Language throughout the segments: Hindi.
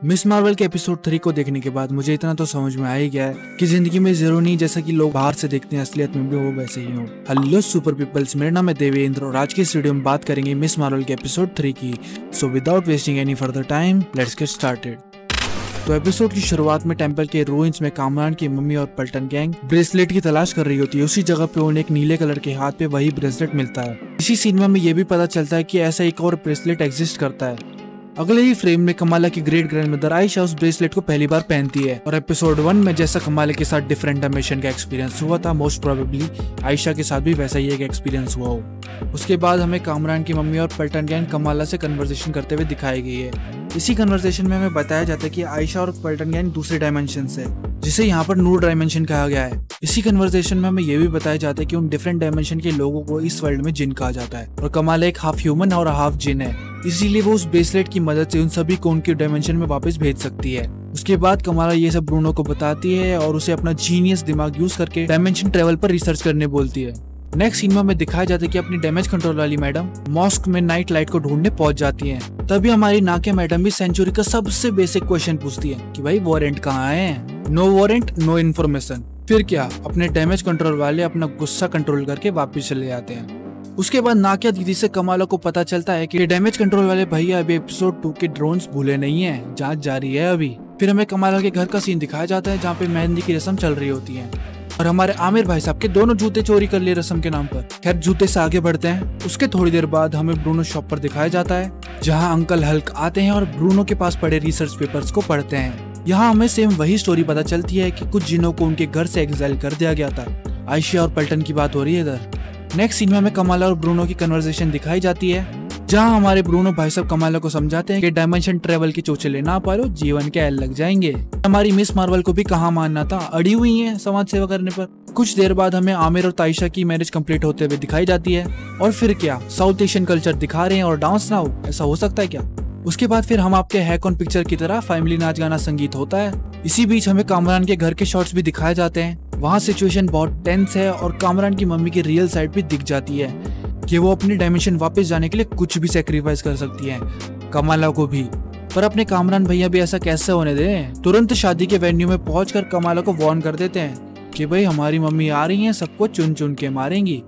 मिस मार्वल के एपिसोड 3 को देखने के बाद मुझे इतना तो समझ में आ ही गया है कि जिंदगी में जरूरी नहीं जैसा कि लोग बाहर से देखते हैं असलियत में भी वो वैसे ही हो। हेलो सुपर पीपल्स, मेरा नाम है देवेंद्र और आज की इस वीडियो में बात करेंगे मिस मार्वल के एपिसोड 3 की। So without wasting any further time let's get started. तो एपिसोड की शुरुआत में टेंपल के रूइंस में कामरान की मम्मी और पल्टन गैंग ब्रेसलेट की तलाश कर रही होती है। उसी जगह पे उन्हें एक नीले कलर के हाथ पे वही ब्रेसलेट मिलता है। इसी सीन में हमें ये भी पता चलता है कि ऐसा एक और ब्रेसलेट एग्जिस्ट करता है। अगले ही फ्रेम में कमाला की ग्रेट ग्रैंडमदर आयशा उस ब्रेसलेट को पहली बार पहनती है और एपिसोड 1 में जैसा कमाला के साथ डिफरेंट डायमेंशन का एक्सपीरियंस हुआ था, मोस्ट प्रोबेबली आयशा के साथ भी वैसा ही एक एक्सपीरियंस हुआ हो। उसके बाद हमें कामरान की मम्मी और पल्टन गैंग कमाला से कन्वर्सेशन करते हुए दिखाई गई है। इसी कन्वर्सेशन में हमें बताया जाता है कि आयशा और पल्टन गैंग दूसरे डायमेंशन से, जिसे यहाँ पर नूर डायमेंशन कहा गया है। इसी कन्वर्सेशन में हमें ये भी बताया जाता है कि उन डिफरेंट डायमेंशन के लोगों को इस वर्ल्ड में जिन कहा जाता है और कमाला एक हाफ ह्यूमन और हाफ जिन है, इसीलिए वो उस ब्रेसलेट की मदद से उन सभी को उनके डायमेंशन में वापस भेज सकती है। उसके बाद कमाला ये सब ब्रूनो को बताती है और उसे अपना जीनियस दिमाग यूज करके डायमेंशन ट्रेवल पर रिसर्च करने बोलती है। नेक्स्ट सीन में हमें दिखाया जाता है कि अपनी डैमेज कंट्रोल वाली मैडम मॉस्क में नाइट लाइट को ढूंढने पहुंच जाती हैं। तभी हमारी नाके मैडम भी सेंचुरी का सबसे बेसिक क्वेश्चन पूछती है कि भाई वारंट कहाँ है। No warrant no information. फिर क्या, अपने डैमेज कंट्रोल वाले अपना गुस्सा कंट्रोल करके वापस चले जाते हैं। उसके बाद नाकिया दीदी से कमाला को पता चलता है कि डैमेज कंट्रोल वाले भैया अभी एपिसोड 2 के ड्रोन्स भूले नहीं है, जांच जारी है अभी। फिर हमें कमाला के घर का सीन दिखाया जाता है जहाँ पे मेहंदी की रस्म चल रही होती है और हमारे आमिर भाई साहब के दोनों जूते चोरी कर लिए रस्म के नाम पर। खैर जूते से आगे बढ़ते हैं। उसके थोड़ी देर बाद हमें ब्रूनो शॉप पर दिखाया जाता है जहाँ अंकल हल्क आते हैं और ब्रूनो के पास पड़े रिसर्च पेपर्स को पढ़ते हैं। यहाँ हमें सेम वही स्टोरी पता चलती है कि कुछ जिनों को उनके घर से एग्जाइल कर दिया गया था। आयशा और पल्टन की बात हो रही है इधर। नेक्स्ट सीन में हमें कमाला और ब्रूनो की कन्वर्सेशन दिखाई जाती है जहां हमारे ब्रूनो भाई साहब कमाला को समझाते हैं कि डायमेंशन ट्रेवल की चोचले ना पालो, जीवन के एल लग जाएंगे। हमारी मिस मार्वल को भी कहाँ मानना था, अड़ी हुई है समाज सेवा करने पर। कुछ देर बाद हमें आमिर और ताइशा की मैरिज कंप्लीट होते हुए दिखाई जाती है और फिर क्या, साउथ एशियन कल्चर दिखा रहे हैं और डांस ना हो, ऐसा हो सकता है क्या। उसके बाद फिर हम आपके हैक ऑन पिक्चर की तरह फैमिली नाच गाना संगीत होता है। इसी बीच हमें कामरान के घर के शॉट्स भी दिखाए जाते हैं। वहाँ सिचुएशन बहुत टेंस है और कामरान की मम्मी की रियल साइड भी दिख जाती है कि वो अपनी डायमेंशन वापस जाने के लिए कुछ भी सेक्रीफाइस कर सकती है, कमाला को भी। पर अपने कामरान भैया भी ऐसा कैसे होने दें। तुरंत शादी के वेन्यू में पहुंचकर कमाला को वार्न कर देते हैं कि भाई हमारी मम्मी आ रही हैं, सबको चुन चुन के मारेंगी।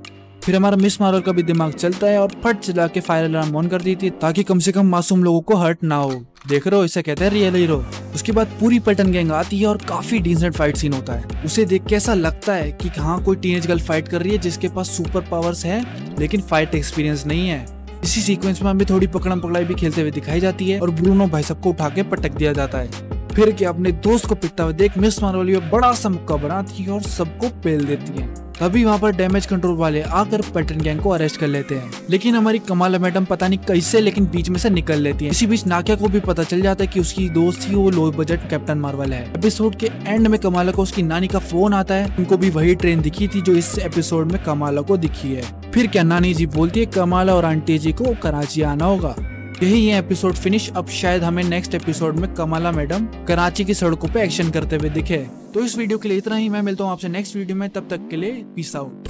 फिर हमारा मिस मार्वल का भी दिमाग चलता है और फट चला के फायर अलार्म ऑन कर दी थी ताकि कम से कम मासूम लोगों को हर्ट ना हो। देख रहे हो, इसे कहते हैं रियल हीरो। उसके बाद पूरी पल्टन गैंग आती है और काफी डिसेंट फाइट सीन होता है। उसे देख के ऐसा लगता है कि हाँ, कोई टीनेज गर्ल फाइट कर रही है जिसके पास सुपर पावर्स है लेकिन फाइट एक्सपीरियंस नहीं है। इसी सीक्वेंस में हमें थोड़ी पकड़म पकड़ाई भी खेलते हुए दिखाई जाती है और ब्रूनो भाई सबको उठा के पटक दिया जाता है। फिर क्या, अपने दोस्त को पिटता हुआ देख मिस मार्वल बड़ा सा मुक्का बनाती है और सबको पेल देती है। तभी वहाँ पर डैमेज कंट्रोल वाले आकर पल्टन गैंग को अरेस्ट कर लेते हैं, लेकिन हमारी कमाला मैडम पता नहीं कैसे लेकिन बीच में से निकल लेती है। इसी बीच नाकिया को भी पता चल जाता है कि उसकी दोस्त ही वो लो बजट कैप्टन मार्वल है। एपिसोड के एंड में कमाला को उसकी नानी का फोन आता है। उनको भी वही ट्रेन दिखी थी जो इस एपिसोड में कमाला को दिखी है। फिर क्या, नानी जी बोलती है कमाला और आंटी जी को कराची आना होगा। यही है एपिसोड फिनिश। अब शायद हमें नेक्स्ट एपिसोड में कमाला मैडम कराची की सड़कों पे एक्शन करते हुए दिखे। तो इस वीडियो के लिए इतना ही। मैं मिलता हूँ आपसे नेक्स्ट वीडियो में, तब तक के लिए पीस आउट।